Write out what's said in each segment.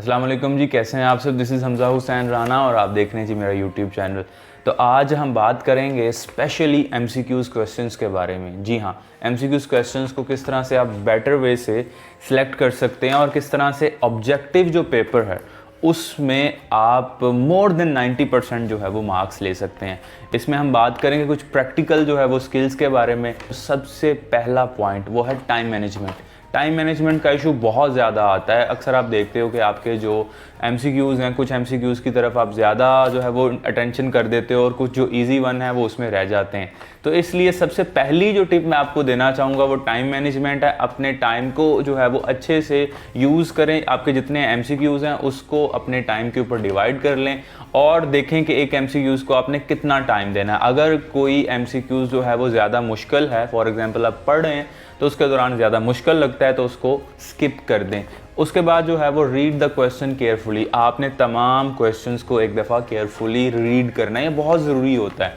अस्सलाम वालेकुम जी, कैसे हैं आप सब। दिस इज़ हमज़ा हुसैन राना और आप देख रहे हैं जी मेरा यूट्यूब चैनल। तो आज हम बात करेंगे स्पेशली एमसीक्यूज़ क्वेश्चंस के बारे में। जी हाँ, एमसीक्यूज़ क्वेश्चंस को किस तरह से आप बेटर वे से सिलेक्ट कर सकते हैं और किस तरह से ऑब्जेक्टिव जो पेपर है उसमें आप मोर देन 90% जो है वो मार्क्स ले सकते हैं। इसमें हम बात करेंगे कुछ प्रैक्टिकल जो है वो स्किल्स के बारे में। सबसे पहला पॉइंट वो है टाइम मैनेजमेंट। टाइम मैनेजमेंट का इशू बहुत ज़्यादा आता है। अक्सर आप देखते हो कि आपके जो एमसीक्यूज़ हैं, कुछ एमसीक्यूज़ की तरफ आप ज़्यादा जो है वो अटेंशन कर देते हो और कुछ जो इजी वन है वो उसमें रह जाते हैं। तो इसलिए सबसे पहली जो टिप मैं आपको देना चाहूँगा वो टाइम मैनेजमेंट है। अपने टाइम को जो है वो अच्छे से यूज़ करें। आपके जितने एमसीक्यूज़ हैं उसको अपने टाइम के ऊपर डिवाइड कर लें और देखें कि एक एमसीक्यूज़ को आपने कितना टाइम देना है। अगर कोई एमसीक्यूज़ जो है वो ज़्यादा मुश्किल है, फॉर एग्जांपल आप पढ़ रहे हैं तो उसके दौरान ज़्यादा मुश्किल लगता है तो उसको स्किप कर दें। उसके बाद जो है वो रीड द क्वेश्चन केयरफुली। आपने तमाम क्वेश्चंस को एक दफ़ा केयरफुली रीड करना है, ये बहुत ज़रूरी होता है।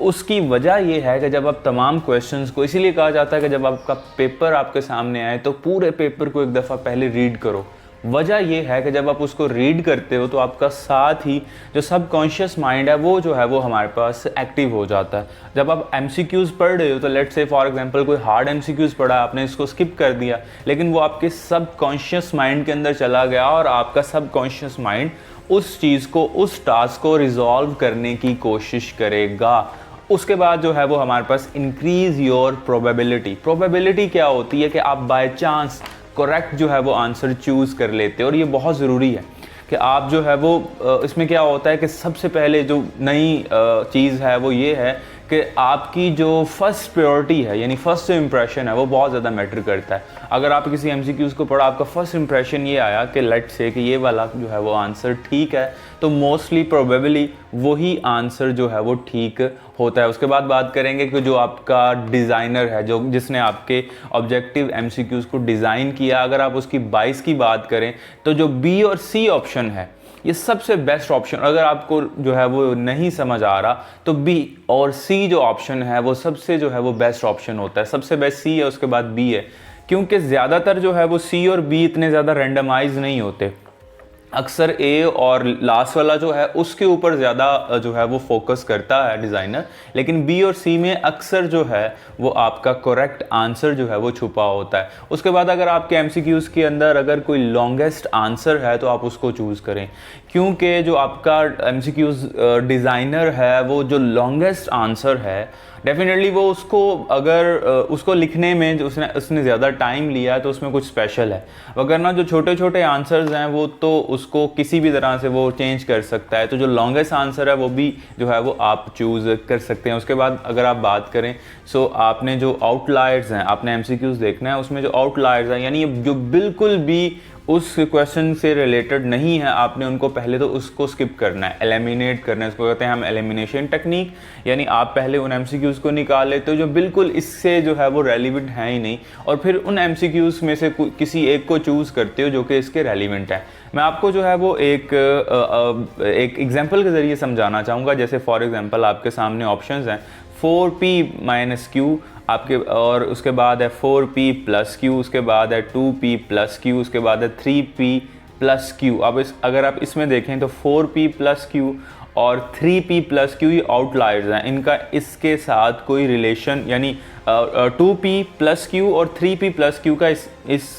उसकी वजह यह है कि जब आप तमाम क्वेश्चंस को, इसीलिए कहा जाता है कि जब आपका पेपर आपके सामने आए तो पूरे पेपर को एक दफ़ा पहले रीड करो। वजह यह है कि जब आप उसको रीड करते हो तो आपका साथ ही जो सबकॉन्शियस माइंड है वो जो है वो हमारे पास एक्टिव हो जाता है। जब आप एमसीक्यूज़ पढ़ रहे हो तो लेट्स से फॉर एग्जांपल कोई हार्ड एमसीक्यूज़ पढ़ा, आपने इसको स्किप कर दिया, लेकिन वो आपके सबकॉन्शियस माइंड के अंदर चला गया और आपका सबकॉन्शियस माइंड उस चीज़ को, उस टास्क को रिजॉल्व करने की कोशिश करेगा। उसके बाद जो है वो हमारे पास इंक्रीज योर प्रोबेबिलिटी। प्रोबेबिलिटी क्या होती है कि आप बाय चांस करेक्ट जो है वो आंसर चूज़ कर लेते हैं और ये बहुत ज़रूरी है कि आप जो है वो इसमें क्या होता है कि सबसे पहले जो नई चीज़ है वो ये है कि आपकी जो फर्स्ट प्रायोरिटी है, यानी फर्स्ट जो इंप्रेशन है वो बहुत ज़्यादा मैटर करता है। अगर आप किसी एमसीक्यूज़ को पढ़ा, आपका फर्स्ट इंप्रेशन ये आया कि लेट्स से कि ये वाला जो है वो आंसर ठीक है, तो मोस्टली प्रोबेबली वही आंसर जो है वो ठीक होता है। उसके बाद बात करेंगे कि जो आपका डिज़ाइनर है, जो जिसने आपके ऑब्जेक्टिव एमसीक्यूज़ को डिज़ाइन किया, अगर आप उसकी 22 की बात करें तो जो बी और सी ऑप्शन है ये सबसे बेस्ट ऑप्शन। अगर आपको जो है वो नहीं समझ आ रहा तो बी और सी जो ऑप्शन है वो सबसे जो है वो बेस्ट ऑप्शन होता है। सबसे बेस्ट सी है, उसके बाद बी है, क्योंकि ज़्यादातर जो है वो सी और बी इतने ज़्यादा रैंडमाइज नहीं होते। अक्सर ए और लास्ट वाला जो है उसके ऊपर ज़्यादा जो है वो फोकस करता है डिज़ाइनर, लेकिन बी और सी में अक्सर जो है वो आपका करेक्ट आंसर जो है वो छुपा होता है। उसके बाद अगर आपके एमसीक्यूज़ के अंदर अगर कोई लॉन्गेस्ट आंसर है तो आप उसको चूज़ करें, क्योंकि जो आपका एमसीक्यूज़ डिज़ाइनर है वो जो लॉन्गेस्ट आंसर है डेफिनेटली वो उसको अगर उसको लिखने में जो उसने ज़्यादा टाइम लिया तो उसमें कुछ स्पेशल है। वगरना जो छोटे छोटे आंसर्स हैं वो तो उसको किसी भी तरह से वो चेंज कर सकता है। तो जो लॉन्गेस्ट आंसर है वो भी जो है वो आप चूज़ कर सकते हैं। उसके बाद अगर आप बात करें सो आपने जो आउटलायर्स हैं, आपने एमसीक्यूज़ देखना है, उसमें जो आउटलायर्स हैं यानी जो बिल्कुल भी उस क्वेश्चन से रिलेटेड नहीं है, आपने उनको पहले तो उसको स्किप करना है, एलिमिनेट करना है। इसको कहते हैं हम एलिमिनेशन टेक्निक। यानी आप पहले उन एमसीक्यूज़ को निकाल लेते हो जो बिल्कुल इससे जो है वो रेलिवेंट है ही नहीं, और फिर उन एमसीक्यूज़ में से किसी एक को चूज़ करते हो जो कि इसके रेलिवेंट है। मैं आपको जो है वो एक एग्जांपल के ज़रिए समझाना चाहूँगा। जैसे फॉर एग्जांपल आपके सामने ऑप्शंस हैं 4p-q आपके, और उसके बाद है 4p+q, उसके बाद है 2p+q, उसके बाद है 3p+q। अब अगर आप इसमें देखें तो 4p+q और 3p+q ये आउटलायर्स हैं, इनका इसके साथ कोई रिलेशन, यानी 2p+q और 3p+q का इस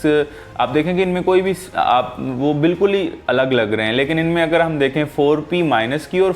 आप देखें कि इनमें कोई भी आप वो बिल्कुल ही अलग लग रहे हैं। लेकिन इनमें अगर हम देखें 4p-q और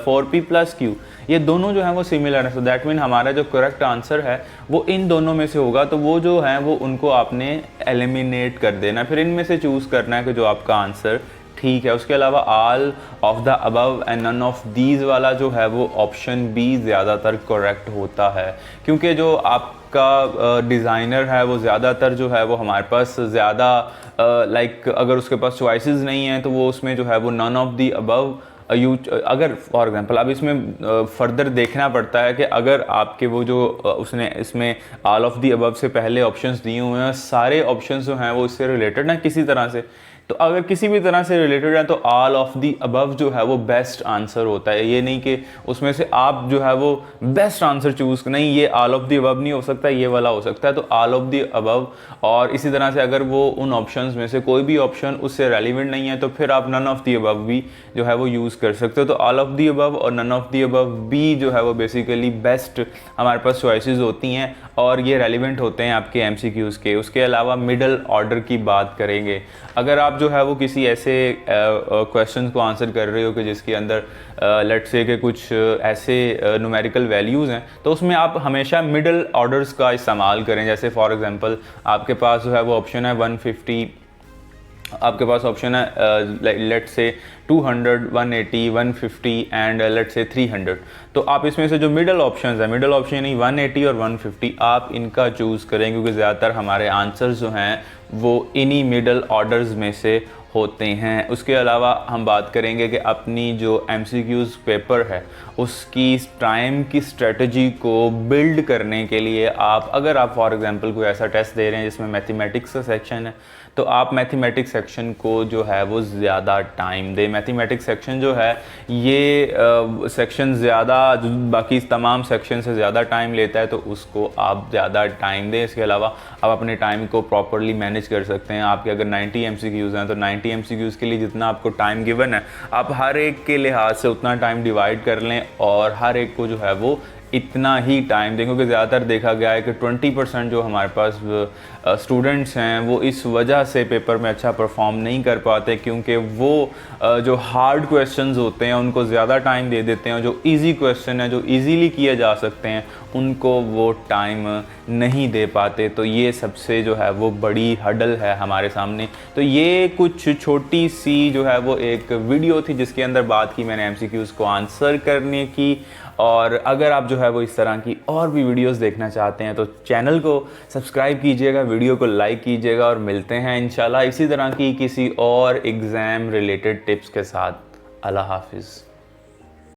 4p+q ये दोनों जो हैं वो सिमिलर है। सो दैट मीन हमारा जो करेक्ट आंसर है वो इन दोनों में से होगा। तो वो जो है वो उनको आपने एलिमिनेट कर देना, फिर इनमें से चूज़ करना है कि जो आपका आंसर ठीक है। उसके अलावा all of the above and none of these वाला जो है वो ऑप्शन बी ज़्यादातर करेक्ट होता है, क्योंकि जो आपका डिज़ाइनर है वो ज़्यादातर जो है वो हमारे पास ज़्यादा लाइक अगर उसके पास चॉइसेस नहीं हैं तो वो उसमें जो है वो नन ऑफ दी अबव अगर फॉर एग्जांपल अब इसमें फर्दर देखना पड़ता है कि अगर आपके वो जो उसने इसमें ऑल ऑफ दी अबव से पहले ऑप्शंस दिए हुए हैं, सारे ऑप्शंस जो हैं वो इससे रिलेटेड ना किसी तरह से, तो अगर किसी भी तरह से रिलेटेड है तो ऑल ऑफ दी अबव जो है वो बेस्ट आंसर होता है। ये नहीं कि उसमें से आप जो है वो बेस्ट आंसर चूज, नहीं, ये ऑल ऑफ दी अबव नहीं हो सकता, ये वाला हो सकता है, तो ऑल ऑफ दी अबव। और इसी तरह से अगर वो उन ऑप्शंस में से कोई भी ऑप्शन उससे रेलिवेंट नहीं है तो फिर आप नन ऑफ दी अबव भी जो है वो यूज़ कर सकते हो। तो ऑल ऑफ दी अबव और नन ऑफ दी अबव भी जो है वो बेसिकली बेस्ट हमारे पास चॉइसेस होती हैं और ये रेलिवेंट होते हैं आपके एमसीक्यूज़ के। उसके अलावा मिडल ऑर्डर की बात करेंगे, अगर आप जो है वो किसी ऐसे क्वेश्चन को आंसर कर रहे हो कि जिसके अंदर लेट्स से कि कुछ ऐसे न्यूमेरिकल वैल्यूज़ हैं, तो उसमें आप हमेशा मिडल ऑर्डर्स का इस्तेमाल करें। जैसे फॉर एग्जांपल आपके पास जो है वो ऑप्शन है 150, आपके पास ऑप्शन है let's say 200, 180, 150 and let's say 300। तो आप इसमें से जो मिडल ऑप्शंस है, मिडल ऑप्शन यानी 180 और 150, आप इनका चूज़ करें क्योंकि ज़्यादातर हमारे आंसर्स जो हैं वो इन्हीं मिडल ऑर्डर्स में से होते हैं। उसके अलावा हम बात करेंगे कि अपनी जो एमसीक्यूज़ पेपर है उसकी टाइम की स्ट्रेटजी को बिल्ड करने के लिए आप, अगर आप फॉर एग्जांपल कोई ऐसा टेस्ट दे रहे हैं जिसमें मैथमेटिक्स का सेक्शन है, तो आप मैथमेटिक्स सेक्शन को जो है वो ज़्यादा टाइम दें। मैथमेटिक्स सेक्शन जो है ये सेक्शन ज़्यादा बाकी तमाम सेक्शन से ज़्यादा टाइम लेता है, तो उसको आप ज़्यादा टाइम दें। इसके अलावा आप अपने टाइम को प्रॉपरली मैनेज कर सकते हैं। आपके अगर 90 एमसीक्यूज़ हैं तो 90 एमसीक्यूज़ के लिए जितना आपको टाइम गिवन है आप हर एक के लिहाज से उतना टाइम डिवाइड कर लें और हर एक को जो है वो इतना ही टाइम दें, क्योंकि ज़्यादातर देखा गया है कि 20% जो हमारे पास स्टूडेंट्स हैं वो इस वजह से पेपर में अच्छा परफॉर्म नहीं कर पाते क्योंकि वो जो हार्ड क्वेश्चंस होते हैं उनको ज़्यादा टाइम दे देते हैं और जो इजी क्वेश्चन है जो इजीली किए जा सकते हैं उनको वो टाइम नहीं दे पाते। तो ये सबसे जो है वो बड़ी हडल है हमारे सामने। तो ये कुछ छोटी सी जो है वो एक वीडियो थी जिसके अंदर बात की मैंने एमसीक्यूज़ को आंसर करने की। और अगर आप जो है वो इस तरह की और भी वीडियोस देखना चाहते हैं तो चैनल को सब्सक्राइब कीजिएगा, वीडियो को लाइक कीजिएगा और मिलते हैं इंशाल्लाह इसी तरह की किसी और एग्ज़ाम रिलेटेड टिप्स के साथ। अल्लाह हाफिज़।